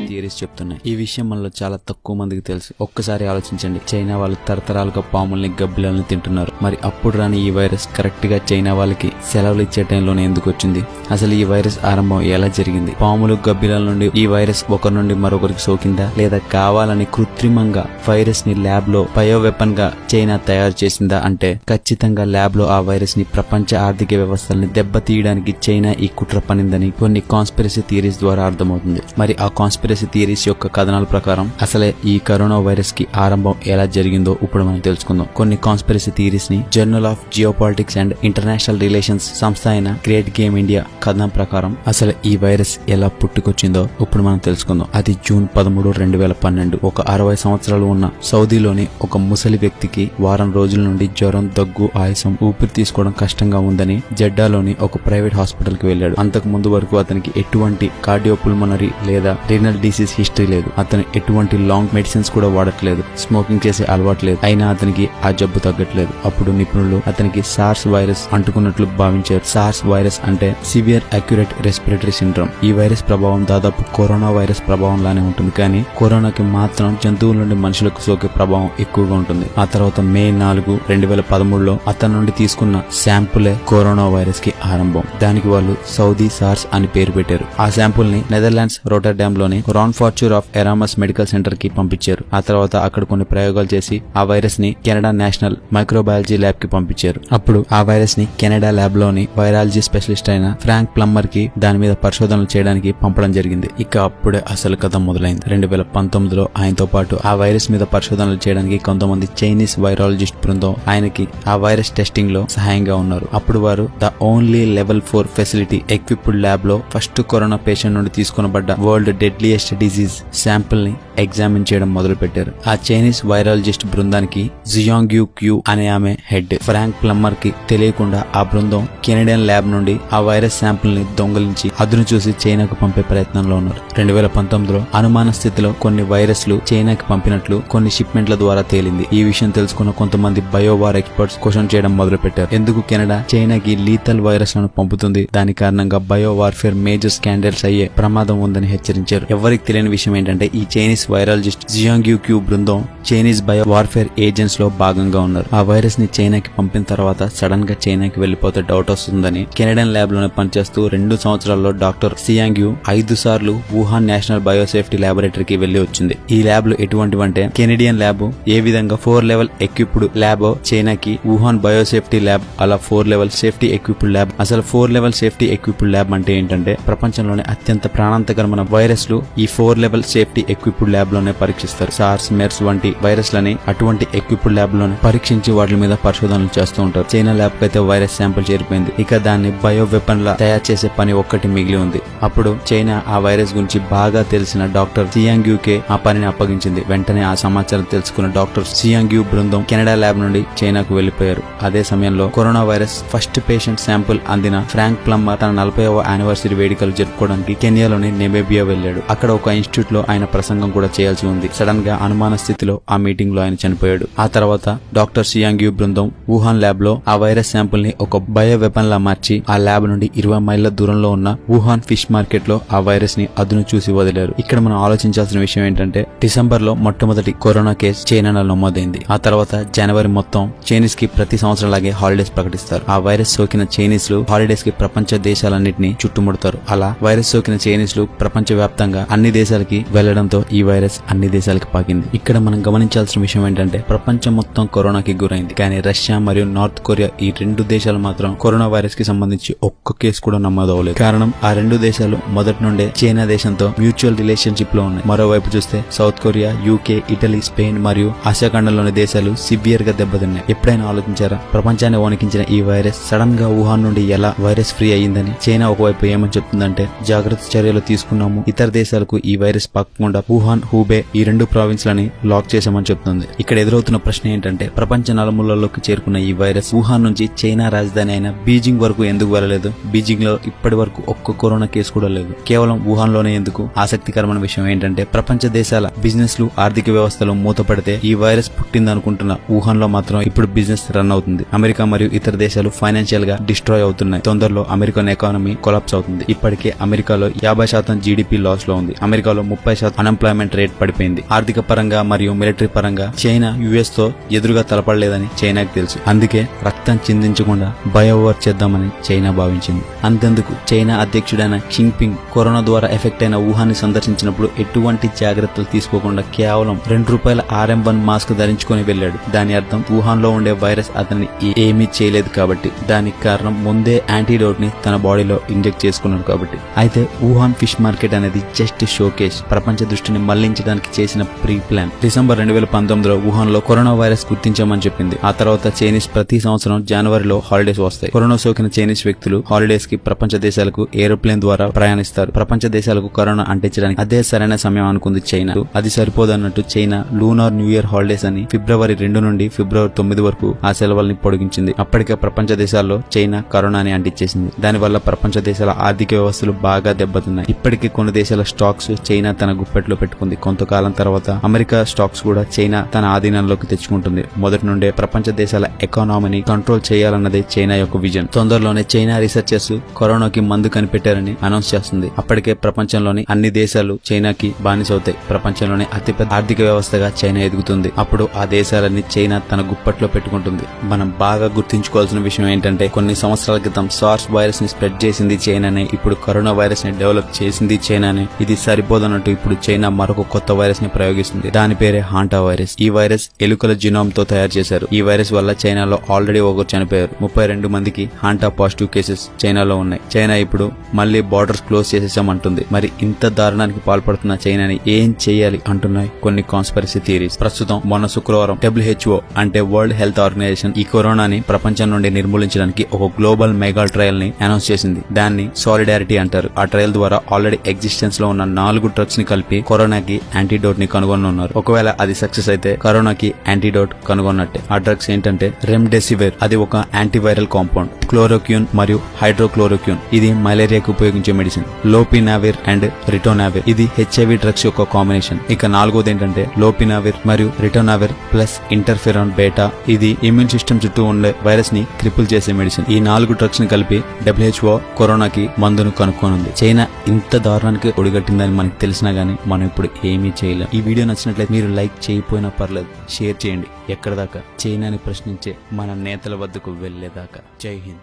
Theories చెప్తున్నాయి. ఈ విషయం మనలో చాలా తక్కువ మందికి తెలుసు. ఒక్కసారి ఆలోచించండి, చైనా వాళ్ళు తరతరాలుగా పాముల్ని గబ్బిలాలను తింటున్నారు. మరి అప్పుడు రాని ఈ వైరస్ కరెక్ట్ గా చైనా వాళ్ళకి సెలవులు ఇచ్చే టైంలోనే ఎందుకు వచ్చింది? అసలు ఈ వైరస్ ఆరంభం ఎలా జరిగింది? పాములు గబ్బిలాల నుండి ఈ వైరస్ ఒకరి నుండి మరొకరికి సోకిందా, లేదా కావాలని కృత్రిమంగా వైరస్ ని ల్యాబ్ లో బయో వెపన్ గా చైనా తయారు చేసిందా? అంటే ఖచ్చితంగా ల్యాబ్ లో ఆ వైరస్ ని ప్రపంచ ఆర్థిక వ్యవస్థల్ని దెబ్బతీయడానికి చైనా ఈ కుట్ర పనిందని కొన్ని కాన్స్పిరసీ థియరీస్ ద్వారా అర్థమవుతుంది. మరి ఆ కాన్స్పిరసీ థియరీస్ యొక్క కథనాల ప్రకారం అసలే ఈ కరోనా వైరస్ కి ఆరంభం ఎలా జరిగిందో ఇప్పుడు మనం తెలుసుకుందాం. కొన్ని కాన్స్పిరసీ థియరీస్ ని journal of geopolitics and international relations సంస్థ అయిన గ్రేట్ గేమ్ ఇండియా కథనం ప్రకారం అసలు ఈ వైరస్ ఎలా పుట్టుకొచ్చిందో ఇప్పుడు మనం తెలుసుకుందాం. అది జూన్ 13, 2012 ఒక 60 సంవత్సరాలు ఉన్న సౌదీలోని ఒక ముసలి వ్యక్తికి వారం రోజుల నుండి జ్వరం, దగ్గు, ఆయాసం, ఊపిరి తీసుకోవడం కష్టంగా ఉందని జెడ్డాలోని ఒక ప్రైవేట్ హాస్పిటల్ కి వెళ్లాడు. అంతకు ముందు వరకు అతనికి ఎటువంటి కార్డియోపుల్మనరీ లేదా రీనల్ డిసీజ్ హిస్టరీ లేదు. అతను ఎటువంటి లాంగ్ మెడిసిన్స్ కూడా వాడట్లేదు. స్మోకింగ్ చేసే అలవాటు లేదు. అయినా అతనికి ఆ జబ్బు తగ్గట్లేదు. అప్పుడు నిపుణులు అతనికి సార్స్ వైరస్ అంటుకున్నట్లు భావించారు. సార్స్ వైరస్ అంటే సివియర్ అక్యురేట్ రెస్పిరేటరీ సిండ్రోమ్. ఈ వైరస్ ప్రభావం దాదాపు కరోనా వైరస్ ప్రభావం లానే ఉంటుంది, కానీ కరోనాకి మాత్రం జంతువుల నుండి మనుషులకు సోకే ప్రభావం ఎక్కువగా ఉంటుంది. ఆ తర్వాత మే 4, 2013లో అతని నుండి తీసుకున్న శాంపులే కరోనా వైరస్ కి ఆరంభం. దానికి వాళ్ళు సౌదీ సార్స్ అని పేరు పెట్టారు. ఆ శాంపుల్ ని నెదర్లాండ్స్ రోటర్డామ్ లోని రాన్ఫార్చూర్ ఆఫ్ ఎరామస్ మెడికల్ సెంటర్ కి పంపించారు. ఆ తర్వాత అక్కడ కొన్ని ప్రయోగాలు చేసి ఆ వైరస్ ని కెనడా నేషనల్ మైక్రోబయాలజీ ల్యాబ్ కి పంపించారు. అప్పుడు ఆ వైరస్ ని కెనడా ల్యాబ్ లోని వైరాలజీ స్పెషలిస్ట్ అయిన ఫ్రాంక్ ప్లమ్మర్ కి దాని మీద పరిశోధనలు చేయడానికి పంపడం జరిగింది. ఇక అప్పుడే అసలు కథ మొదలైంది. 2019లో ఆయనతో పాటు ఆ వైరస్ మీద పరిశోధనలు చేయడానికి కొంతమంది చైనీస్ వైరాలజిస్ట్ బృందం ఆయనకి ఆ వైరస్ టెస్టింగ్ లో సహాయంగా ఉన్నారు. అప్పుడు వారు the only level 4 facility equipped lab లో ఫస్ట్ కరోనా పేషెంట్ నుండి తీసుకునబడ్డ వరల్డ్ డెడ్లియెస్ట్ డిజీజ్ శాంపుల్ ని ఎగ్జామిన్ చేయడం మొదలు పెట్టారు. ఆ చైనీస్ వైరాలజిస్ట్ బృందానికి జియాంగ్యూ క్యూ అనే ఆమె హెడ్. ఫ్రాంక్ ప్లమ్మర్ కి తెలియకుండా ఆ బృందం కెనడియన్ ల్యాబ్ నుండి ఆ వైరస్ శాంపుల్ ని దొంగలించి అదును చూసి చైనాకు పంపే ప్రయత్నంలో ఉన్నారు. 2019లో అనుమాన స్థితిలో కొన్ని వైరస్లు చైనాకి పంపినట్లు కొన్ని షిప్మెంట్ల ద్వారా తేలింది. ఈ విషయం తెలుసుకున్న కొంతమంది బయోవార్ ఎక్స్పర్ట్స్ క్వశ్చన్ చేయడం మొదలు పెట్టారు. ఎందుకు కెనడా చైనాకి లీథల్ వైరస్ లను పంపుతుంది? దాని కారణంగా బయో వార్ఫేర్ మేజర్ స్కాండల్స్ అయ్యే ప్రమాదం ఉందని హెచ్చరించారు. ఎవరికి తెలియని విషయం ఏంటంటే ఈ చైనీస్ వైరాలజిస్ట్ జియాంగ్యూ క్యూ బృందం చైనీస్ బయో వార్ఫేర్ ఏజెంట్స్ లో భాగంగా ఉన్నారు. ఆ వైరస్ ని చైనాకి పంపిన తర్వాత సడన్ గా చైనాకి వెళ్లిపోతే డౌట్ వస్తుందని కెనడియన్ ల్యాబ్ లోనే పనిచేస్తూ 2 సంవత్సరాల్లో డాక్టర్ సియాంగ్యూ 5 సార్లు వుహాన్ నేషనల్ బయోసేఫ్టీ ల్యాబొరేటరీకి వెళ్లి వచ్చింది. ఈ ల్యాబ్ లు ఎటువంటివంటే కెనడియన్ ల్యాబ్ ఏ విధంగా 4 లెవెల్ ఎక్విప్డ్ ల్యాబ్ చైనాకి వుహాన్ బయోసేఫ్టీ ల్యాబ్ అలా 4 లెవెల్ సేఫ్టీ ఎక్విప్డ్ ల్యాబ్. అసలు 4 లెవెల్ సేఫ్టీ ఎక్విప్డ్ ల్యాబ్ అంటే ఏంటంటే ప్రపంచంలోనే అత్యంత ప్రాణాంతకరమైన వైరస్ లు ఈ 4 లెవెల్ సేఫ్టీ ఎక్విప్డ్ ల్యాబ్ లోనే పరీక్షిస్తారు. సార్స్, మెర్స్ వంటి వైరస్ లని అటువంటి ఎక్విప్డ్ ల్యాబ్ లోనే పరీక్షించి వాటి మీద పరిశోధనలు చేస్తూ ఉంటారు. చైనా ల్యాబ్ కి అయితే వైరస్ శాంపుల్ చేరిపోయింది. ఇక దాన్ని బయో వెపన్ లా తయారు చేసే పని ఒక్కటి మిగిలి ఉంది. అప్పుడు చైనా ఆ వైరస్ గురించి బాగా తెలిసిన డాక్టర్ సియాంగ్యూ కే ఆ పనిని అప్పగించింది. వెంటనే ఆ సమాచారం తెలుసుకున్న డాక్టర్ సియాంగ్యూ బృందం కెనడా ల్యాబ్ నుండి చైనాకు వెళ్లిపోయారు. అదే సమయంలో corona virus first patient sample అందిన ఫ్రాంక్ ప్లమ్మర్ తన 40వ యానివర్సరీ వేడుకలు జరుపుకోవడానికి కెన్యాలోని నెమేబియా వెళ్లాడు. అక్కడ ఒక ఇన్స్టిట్యూట్ లో ఆయన ప్రసంగం కూడా చేయాల్సి ఉంది. సడన్ గా అనుమాన స్థితిలో ఆ మీటింగ్ లో ఆయన చనిపోయాడు. ఆ తర్వాత డాక్టర్ సియాంగ్యూ బృందం వుహాన్ ల్యాబ్ లో ఆ వైరస్ శాంపుల్ ని ఒక బయో వెపన్ లా మార్చి ఆ ల్యాబ్ నుండి 20 మైళ్ల దూరంలో ఉన్న వుహాన్ ఫిష్ మార్కెట్ లో ఆ వైరస్ ని అదును చూసి వదిలారు. ఇక్కడ మనం ఆలోచించాల్సిన విషయం ఏంటంటే డిసెంబర్ లో మొట్టమొదటి కరోనా కేసు చైనాలో నమోదైంది. ఆ తర్వాత జనవరి మొత్తం చైనీస్ కి ప్రతి సంవత్సరం లాగే హాలిడేస్ ప్రకటిస్తారు. ఆ వైరస్ సోకిన చైనీస్ లు హాలిడేస్ కి ప్రపంచ దేశాలన్నింటినీ చుట్టుముడతారు. అలా వైరస్ సోకిన చైనీస్ లు ప్రపంచ వ్యాప్తంగా అన్ని దేశాలకి వెళ్లడంతో ఈ వైరస్ అన్ని దేశాలకి పాకింది. ఇక్కడ మనం గమనించాల్సిన విషయం ఏంటంటే ప్రపంచం మొత్తం కరోనాకి గురైంది, కానీ రష్యా మరియు నార్త్ కొరియా ఈ 2 దేశాలు మాత్రం కరోనా వైరస్ కి సంబంధించి ఒక్క కేసు కూడా నమోదవలేదు. కారణం ఆ 2 దేశాలు మొదటి నుండే చైనా దేశంతో మ్యూచువల్ రిలేషన్షిప్ లో ఉన్నాయి. మరోవైపు చూస్తే south Korea, UK, Italy, Spain మరియు ఆసియా ఖండంలోని దేశాలు సివియర్ గా దెబ్బతిన్నాయి. ఎప్పుడైనా ఆలోచించారా ప్రపంచాన్ని వణికించిన ఈ వైరస్ సడన్ గా వుహాన్ నుండి ఎలా వైరస్ ఫ్రీ అయ్యిందని? చైనా ఒకవైపు ఏమని చెప్తుందంటే జాగ్రత్త చర్యలు తీసుకున్నాము, ఇతర దేశాలకు ఈ వైరస్ పాకకుండా వుహాన్, హూబే ఈ 2 ప్రావిన్స్లని లాక్ చేశామని చెప్తుంది. ఇక్కడ ఎదురవుతున్న ప్రశ్న ఏంటంటే ప్రపంచ నలుమూలలోకి చేరుకున్న ఈ వైరస్ వుహాన్ నుంచి చైనా రాజధాని అయిన బీజింగ్ వరకు ఎందుకు వెళ్ళలేదు? బీజింగ్ లో ఇప్పటి వరకు ఒక్క కరోనా కేసు కూడా లేదు. కేవలం వుహాన్ లోనే ఎందుకు? ఆసక్తికరమైన విషయం ఏంటంటే ప్రపంచ దేశాల బిజినెస్ లు, ఆర్థిక వ్యవస్థలు మూతపడితే ఈ వైరస్ పుట్టిందనుకుంటున్న వుహాన్ లో మాత్రం ఇప్పుడు బిజినెస్ రన్ అవుతుంది. అమెరికా మరియు ఇతర దేశాలు ఫైనాన్షియల్ గా డిస్ట్రాయ్ అవుతున్నాయి. తొందరలో అమెరికన్ ఎకానమీ కొలాప్స్ అవుతుంది. ఇప్పటికే అమెరికాలో 50% జీడీపీ లాస్ లో ఉంది. అమెరికాలో 30% అన్ఎంప్లాయ్మెంట్ రేట్ పడిపోయింది. ఆర్థిక పరంగా మరియు మిలిటరీ పరంగా చైనా యుఎస్ తో ఎదురుగా తలపడలేదని చైనాకి తెలుసు. అందుకే రక్తం చిందించకుండా బయోవార్ చేద్దామని చైనా భావించింది. అంతెందుకు చైనా అధ్యక్షుడైన జిన్పింగ్ కరోనా ద్వారా ఎఫెక్ట్ అయిన వుహాన్ని సందర్శించినప్పుడు ఎటువంటి జాగ్రత్తలు తీసుకోకుండా కేవలం ₹2 RM1 మాస్క్ ధరించుకొని వెళ్లాడు. దాని అర్థం వుహాన్ లో ఉండే వైరస్ అతన్ని ఏమీ చేయలేదు కాబట్టి. దానికి కారణం ముందే యాంటీడోట్ ని తన బాడీలో ఇంజెక్ట్ చేసుకున్నాడు కాబట్టి. అయితే వుహాన్ ఫిష్ మార్కెట్ అనేది జస్ట్ షోకేస్, ప్రపంచ దృష్టిని మళ్లించడానికి చేసిన ప్రీ ప్లాన్. డిసెంబర్ 2019లో వుహాన్ లో కరోనా వైరస్ గుర్తించామని చెప్పింది. ఆ తర్వాత చైనీస్ ప్రతి సంవత్సరం జనవరిలో హాలిడేస్ వస్తాయి. కరోనా సోకిన చైనీస్ వ్యక్తులు హాలిడేస్ కి ప్రపంచ దేశాలకు ఏరోప్లేన్ ద్వారా ప్రయాణిస్తారు. ప్రపంచ దేశాలకు కరోనా అంటించడానికి అదే సరైన సమయం అనుకుంది చైనా. అది సరిపోదన్నట్టు China lunar new year holidays అని ఫిబ్రవరి 2 నుండి ఫిబ్రవరి 9 వరకు ఆ సెలవుల్ని పొడిగించింది. అప్పటికే ప్రపంచ దేశాల్లో చైనా కరోనాని అంటించేసింది. దానివల్ల ప్రపంచ దేశాల ఆర్థిక వ్యవస్థలు బాగా దెబ్బతిన్నాయి. ఇప్పటికీ కొన్ని దేశాల స్టాక్స్ చైనా తన గుప్పెట్లో పెట్టుకుంది. కొంతకాలం తర్వాత అమెరికా స్టాక్స్ కూడా చైనా తన ఆధీనంలోకి తెచ్చుకుంటుంది. మొదటి నుండే ప్రపంచ దేశాల ఎకానమీని కంట్రోల్ చేయాలన్నదే చైనా యొక్క విజన్. తొందరలోనే చైనా రీసెర్చర్స్ కరోనాకి మందు కనిపెట్టారని అనౌన్స్ చేస్తుంది. అప్పటికే ప్రపంచంలోని అన్ని దేశాలు చైనాకి బానిసవుతాయి. ప్రపంచంలోనే అతిపెద్ద ఆర్థిక వ్యవస్థగా చైనా ఎదుగుతుంది. అప్పుడు ఆ దేశాలన్నీ చైనా తన గుప్పట్లో పెట్టుకుంటుంది. మనం బాగా గుర్తుంచుకోవాల్సిన విషయం ఏంటంటే కొన్ని సంవత్సరాల క్రితం సార్స్ వైరస్ ని స్ప్రెడ్ చేసింది చైనానే. ఇప్పుడు కరోనా వైరస్ ని డెవలప్ చేసింది చైనానే. ఇది సరిపోదన్నట్టు ఇప్పుడు చైనా మరొక కొత్త వైరస్ ని ప్రయోగిస్తుంది. దాని పేరే హాంటా వైరస్. ఈ వైరస్ ఎలుకల జినోమ్ తో తయారు చేశారు. ఈ వైరస్ వల్ల చైనాలో ఆల్రెడీ ఒకరు చనిపోయారు. 32 మందికి హాంటా పాజిటివ్ కేసెస్ చైనాలో ఉన్నాయి. చైనా ఇప్పుడు మళ్లీ బార్డర్స్ క్లోజ్ చేసేసామంటుంది. మరి ఇంత దారుణానికి పాల్పడుతున్న చైనాని ఏం చేయాలి అంటున్నాయి కొన్ని కాన్స్పిరసీ థియరీస్. ప్రస్తుతం మొన్న శుక్రవారం WHO అంటే వరల్డ్ హెల్త్ ఆర్గనైజేషన్ ఈ కరోనాని ప్రపంచం నుండి నిర్మూలించడానికి ఒక గ్లోబల్ మెగా ట్రయల్ ని అనౌన్స్ చేసింది. దాన్ని సాలిడారిటీ అంటారు. ఆ ట్రయల్ ద్వారా ఆల్రెడీ ఎగ్జిస్టెన్స్ లో ఉన్న 4 డ్రగ్స్ ని కలిపి కరోనాకి యాంటీడోట్ ని కనుగొనున్నారు. ఒకవేళ అది సక్సెస్ అయితే కరోనాకి యాంటీడోట్ కనుగొన్నట్టే. ఆ డ్రగ్స్ ఏంటంటే రెమ్డెసివిర్, అది ఒక యాంటీవైరల్ కాంపౌండ్. క్లోరోక్యూన్ మరియు హైడ్రోక్లోరోక్యూన్, ఇది మలేరియాకు ఉపయోగించే మెడిసిన్. లోపినావిర్ అండ్ రిటోనావిర్, ఇది HIV డ్రగ్స్ యొక్క కాంబినేషన్. ఇక 4వది ఏంటంటే లోపినావిర్ మరియు రిటోనావిర్ ప్లస్ ఇంటర్ఫెరాన్ బేటా, ఇది ఇమ్యూన్ సిస్టమ్ చుట్టూ ఉండే వైరస్ ని క్రిపుల్ చేసే మెడిసిన్. ఈ 4 డ్రగ్స్ ని కలిపి WHO కరోనాకి మందును కనుక్కోనుంది. చైనా ఇంత దారుణానికి ఒడిగట్టిందని మనకు తెలిసినా గానీ మనం ఇప్పుడు ఏమీ చేయలేం. ఈ వీడియో నచ్చినట్లయితే మీరు లైక్ చేయకపోయినా పర్లేదు, షేర్ చేయండి. ఎక్కడ దాకా? చైనాని ప్రశ్నించే మన నేతల వద్దకు వెళ్లేదాకా. జై హింద్.